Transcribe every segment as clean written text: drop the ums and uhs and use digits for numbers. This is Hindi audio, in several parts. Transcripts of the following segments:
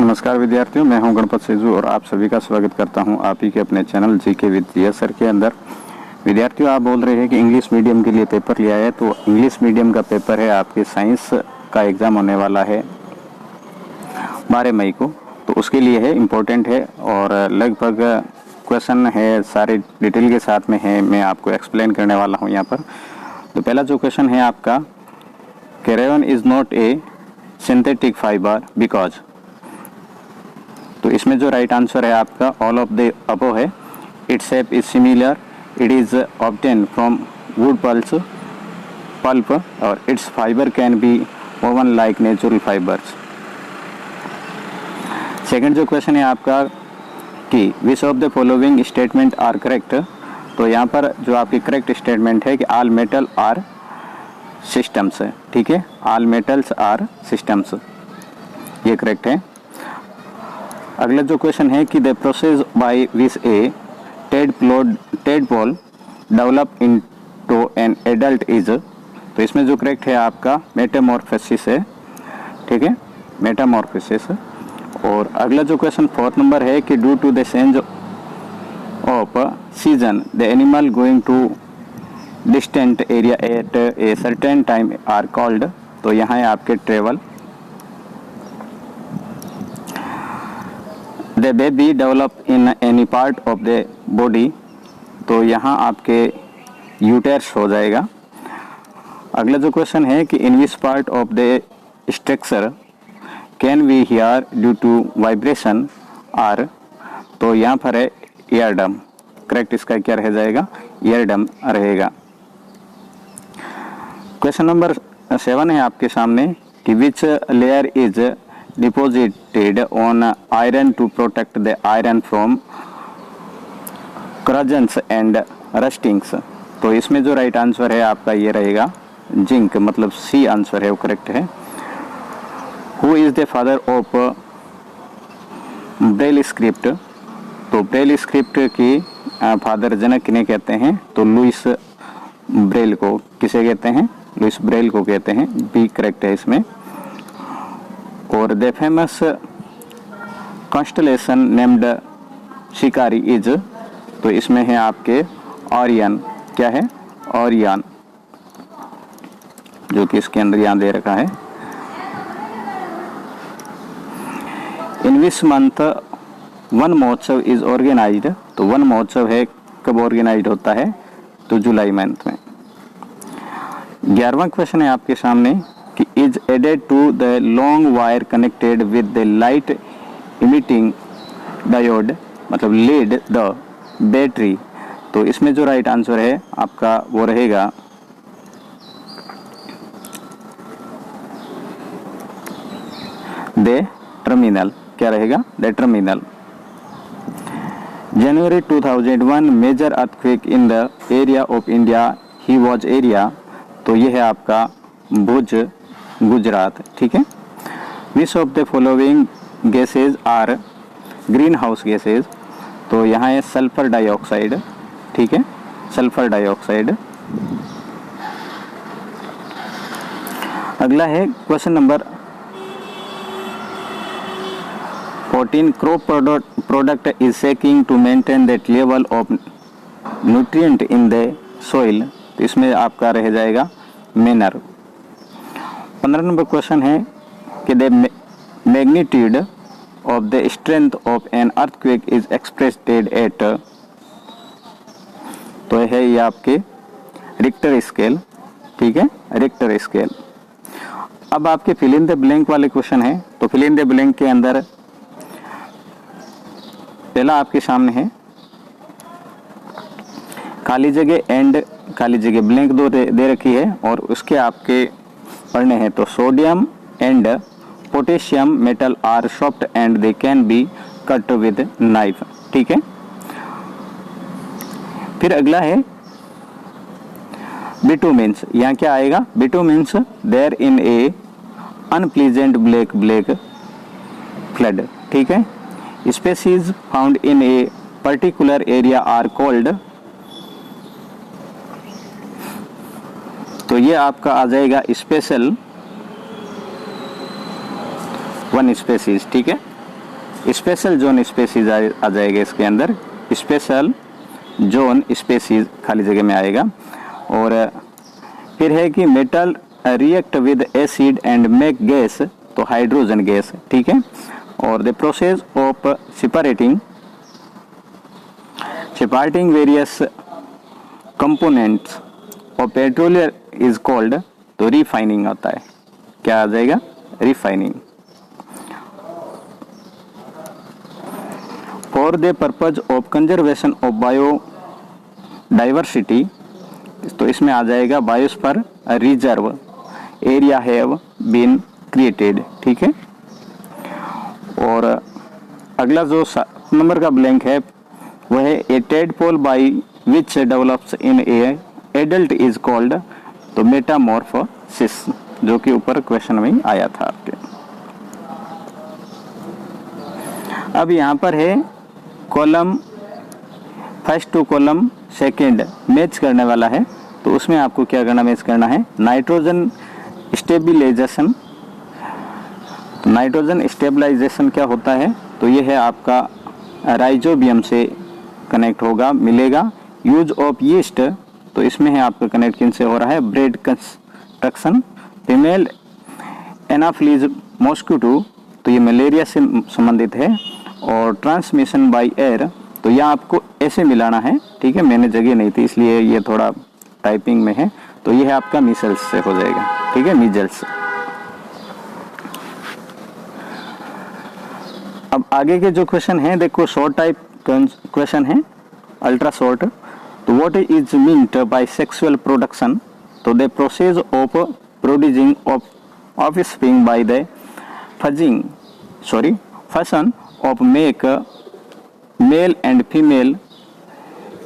नमस्कार विद्यार्थियों, मैं हूं गणपत सेजू और आप सभी का स्वागत करता हूं आप ही के अपने channel GK with GS sir के अंदर। विद्यार्थियों, आप बोल रहे हैं कि इंग्लिश मीडियम के लिए पेपर लिया है, तो इंग्लिश मीडियम का पेपर है, आपके साइंस का एग्ज़ाम होने वाला है 12 मई को, तो उसके लिए है, इम्पोर्टेंट है और लगभग क्वेश्चन है सारे डिटेल के साथ में है, मैं आपको एक्सप्लेन करने वाला हूँ यहाँ पर। तो पहला जो क्वेश्चन है आपका, rayon is not a synthetic fibre because, तो इसमें जो राइट आंसर है आपका ऑल ऑफ द अबव है। Its shape is similar, it is obtain from wood pulp और its fibre can be woven like natural fibres. Second जो क्वेश्चन है आपका कि which of the following statement are correct, तो यहाँ पर जो आपकी करेक्ट स्टेटमेंट है कि ऑल मेटल आर सिस्टम्स है, ठीक है, ऑल मेटल्स आर सिस्टम्स, ये करेक्ट है। अगला जो क्वेश्चन है कि the process by which A tadpole develop into an adult is, तो इसमें जो करेक्ट है आपका मेटामॉर्फोसिस है, ठीक है, मेटामॉर्फोसिस। और अगला जो क्वेश्चन 4 नंबर है कि due to the change of season the animal going to distant area at a certain time are called, तो यहाँ है आपके travel. The baby develop in any part of the body, तो यहाँ आपके यूटेरस हो जाएगा। अगला जो क्वेश्चन है कि in which part of the structure can we hear due to vibration are, तो यहाँ पर है ईयरडम, करेक्ट इसका क्या रह जाएगा, ईयरडम रहेगा। क्वेश्चन नंबर 7 है आपके सामने कि which layer is deposited on iron to protect the iron from corrosions and rustings, तो इसमें जो राइट आंसर है आपका ये रहेगा जिंक, मतलब सी आंसर है वो करेक्ट है। Who is the father of Braille script, तो ब्रेल स्क्रिप्ट की फादर जनक किन्हें कहते हैं, तो लुइस ब्रेल को, किसे कहते हैं, लुइस ब्रेल को कहते हैं, बी करेक्ट है इसमें। और द फेमस कॉन्स्टलेशन नेम्ड शिकारी इज, तो इसमें है आपके ऑरियन, क्या है, ऑरियन, जो कि इसके अंदर यहाँ दे रखा है। इन विच मंथ वन महोत्सव इज ऑर्गेनाइज्ड, तो वन महोत्सव है कब ऑर्गेनाइज्ड होता है, तो जुलाई मंथ में। 11वां क्वेश्चन है आपके सामने कि is added to the long wire connected with the light emitting diode, मतलब लीड द बैटरी, तो इसमें जो राइट आंसर है आपका वो रहेगा द टर्मिनल, क्या रहेगा, the terminal. January 2001 major earthquake in the area of India ही वॉज एरिया, तो ये है आपका भुज, गुजरात, ठीक है। Which of the following gases are green house gases, तो यहाँ है सल्फर डाइऑक्साइड, ठीक है, सल्फर डाइऑक्साइड। अगला है question number 14 crop product is seeking to maintain that level of nutrient in the soil, तो इसमें आपका रह जाएगा मैनर। 15 नंबर क्वेश्चन है कि the magnitude of the strength of an earthquake is expressed at, तो है ये आपके रिक्टर स्केल, ठीक है, रिक्टर स्केल। अब आपके फिल इन द ब्लैंक वाले क्वेश्चन है, तो फिल इन द ब्लैंक के अंदर पहला आपके सामने है खाली जगह एंड खाली जगह ब्लैंक दो दे रखी है, और उसके आपके पढ़ने हैं तो sodium and potassium metal are soft and they can be cut with knife, ठीक है। फिर अगला है बिटुमेंस, यहाँ क्या आएगा, bitumens there in a unpleasant black fluid, ठीक है। Species found in a particular area are called, तो ये आपका आ जाएगा स्पेशल वन स्पेसीज, ठीक है, स्पेशल जोन स्पेसीज आ जाएगा इसके अंदर, स्पेशल जोन स्पेसीज खाली जगह में आएगा। और फिर है कि metal react with acid and make gas, तो हाइड्रोजन गैस, ठीक है। और the process of separating various components of petroleum is called, तो रिफाइनिंग आता है, क्या आ जाएगा, refining. For the purpose of conservation of biodiversity, तो इसमें आ जाएगा biosphere reserve area have been created, ठीक है। और अगला जो 7 नंबर का ब्लैंक है वह है a tadpole by which develops in a adult is called, तो मेटामॉर्फोसिस, जो कि ऊपर क्वेश्चन में आया था आपके। अब यहाँ पर है column first to column second match करने वाला है, तो उसमें आपको क्या करना, मैच करना है नाइट्रोजन स्टेबिलाइजेशन। तो नाइट्रोजन स्टेबलाइजेशन क्या होता है, तो ये है आपका राइजोबियम से कनेक्ट होगा, मिलेगा। यूज ऑफ यीस्ट, तो इसमें है आपका कनेक्ट किन से हो रहा है, bread construction. Female Anopheles mosquito, तो ये मलेरिया से संबंधित है। और ट्रांसमिशन बाय एयर, तो यह आपको ऐसे मिलाना है, ठीक है, मैंने जगह नहीं थी इसलिए ये थोड़ा टाइपिंग में है, तो ये है आपका मीजल्स से हो जाएगा, ठीक है, मीजल्स। अब आगे के जो क्वेश्चन हैं देखो, शॉर्ट टाइप क्वेश्चन है, अल्ट्रा शॉर्ट। तो what is meant by sexual production, तो the process of producing offspring by the function of make male and female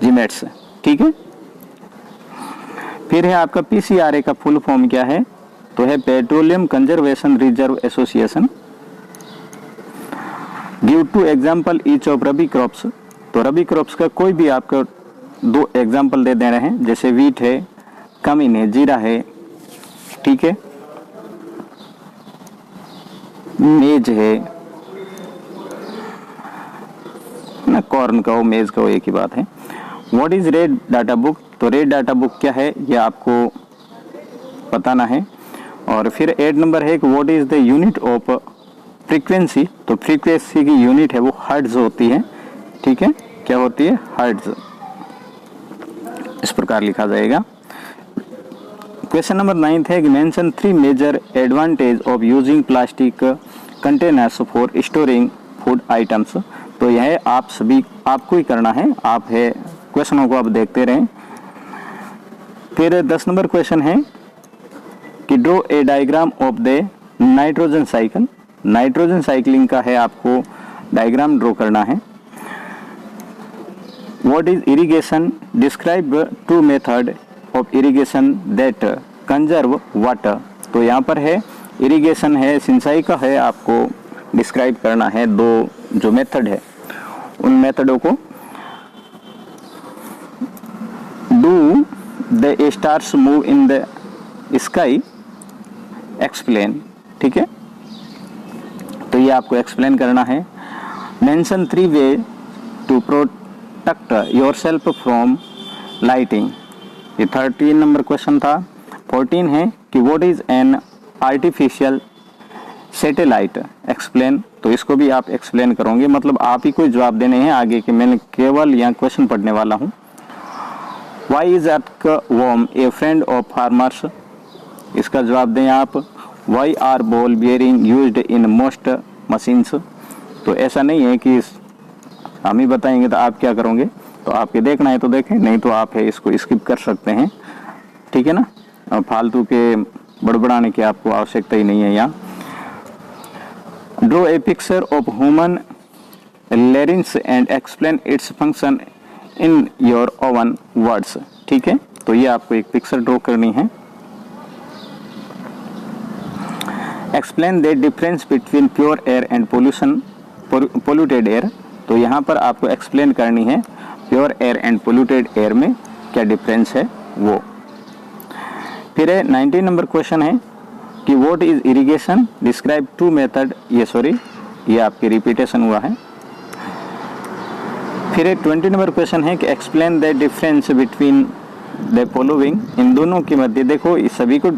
gametes, ठीक है। फिर है आपका पीसीआरए का फुल फॉर्म क्या है, तो है petroleum conservation reserve association. Give two example each of rabi crops, तो रबी क्रॉप्स का कोई भी आपका 2 एग्जाम्पल दे रहे हैं, जैसे वीट है, कमिन है, जीरा है, ठीक है, मेज है ना, कॉर्न का हो, मेज का हो, एक ही बात है। What is red data book, तो रेड डाटा बुक क्या है ये आपको बताना है। और फिर 8 नंबर है कि what is the unit of frequency, तो फ्रीक्वेंसी की यूनिट है वो हर्ट्ज होती है, ठीक है, क्या होती है, हर्ट्ज, इस प्रकार लिखा जाएगा। क्वेश्चन नंबर 9 है कि mention 3 major advantage of using plastic containers for storing food items, तो यह आप सभी आपको ही करना है, आप है क्वेश्चनों को आप देखते रहें। फिर 10 नंबर क्वेश्चन है कि draw a diagram of the nitrogen cycle, nitrogen cycling का है आपको डायग्राम ड्रॉ करना है। What is irrigation, describe 2 method of irrigation that conserve water, तो यहाँ पर है इरिगेशन है, सिंचाई का है, आपको डिस्क्राइब करना है 2 जो मेथड है उन मेथडों को। Do the stars move in the sky, explain, ठीक है, तो ये आपको एक्सप्लेन करना है। Mention 3 way to protect yourself from lighting, ये 13 नंबर क्वेश्चन था। 14 है कि what is an artificial satellite, explain, तो इसको भी आप एक्सप्लेन करोगे, मतलब आप ही कोई जवाब देने हैं आगे के, मैंने केवल यहाँ क्वेश्चन पढ़ने वाला हूँ। Why is earthworm a friend of farmers, इसका जवाब दें आप। Why are ball bearing used in most machines, तो ऐसा नहीं है कि हम ही बताएंगे तो आप क्या करोगे, तो आपके देखना है तो देखें, नहीं तो आप है इसको स्किप कर सकते हैं, ठीक है ना, फालतू के बड़बड़ाने की आपको आवश्यकता ही नहीं है यहाँ। Draw a picture of human larynx and explain its function in your oven words, ठीक है, तो ये आपको एक पिक्चर ड्रॉ करनी है। Explain the difference between pure air and polluted air, तो यहाँ पर आपको एक्सप्लेन करनी है pure air and polluted air में क्या डिफरेंस है वो। फिर 19 नंबर क्वेश्चन है कि what is irrigation, describe 2 method, ये आपकी रिपीटेशन हुआ है। फिर एक 20 नंबर क्वेश्चन है कि explain the difference between the following, इन दोनों के मध्य, देखो इस सभी को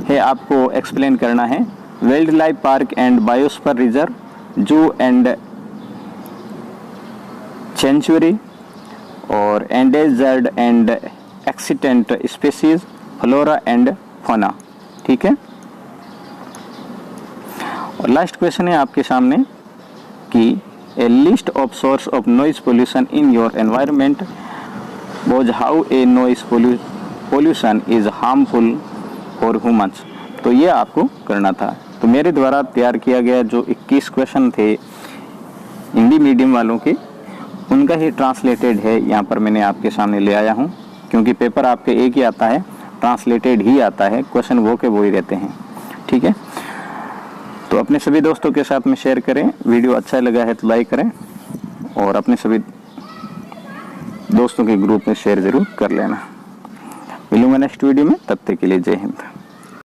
है आपको एक्सप्लेन करना है। Wild life park and biosphere reserve, zoo and sanctuary, और endangered and extinct species, flora and fauna. ठीक है। और लास्ट क्वेश्चन है आपके सामने कि a list of source of noise pollution in your environment was how a noise pollution is harmful for humans. तो ये आपको करना था। तो मेरे द्वारा तैयार किया गया जो 21 क्वेश्चन थे हिंदी मीडियम वालों के, उनका ही ट्रांसलेटेड है यहाँ पर मैंने आपके सामने ले आया हूँ, क्योंकि पेपर आपके एक ही आता है, ट्रांसलेटेड ही आता है, क्वेश्चन वो के वो ही रहते हैं। ठीक है। तो अपने सभी दोस्तों के साथ में शेयर करें, वीडियो अच्छा लगा है तो लाइक करें, और अपने सभी दोस्तों के ग्रुप में शेयर जरूर कर लेना। मिलूंगा नेक्स्ट वीडियो में, तब तक के लिए जय हिंद।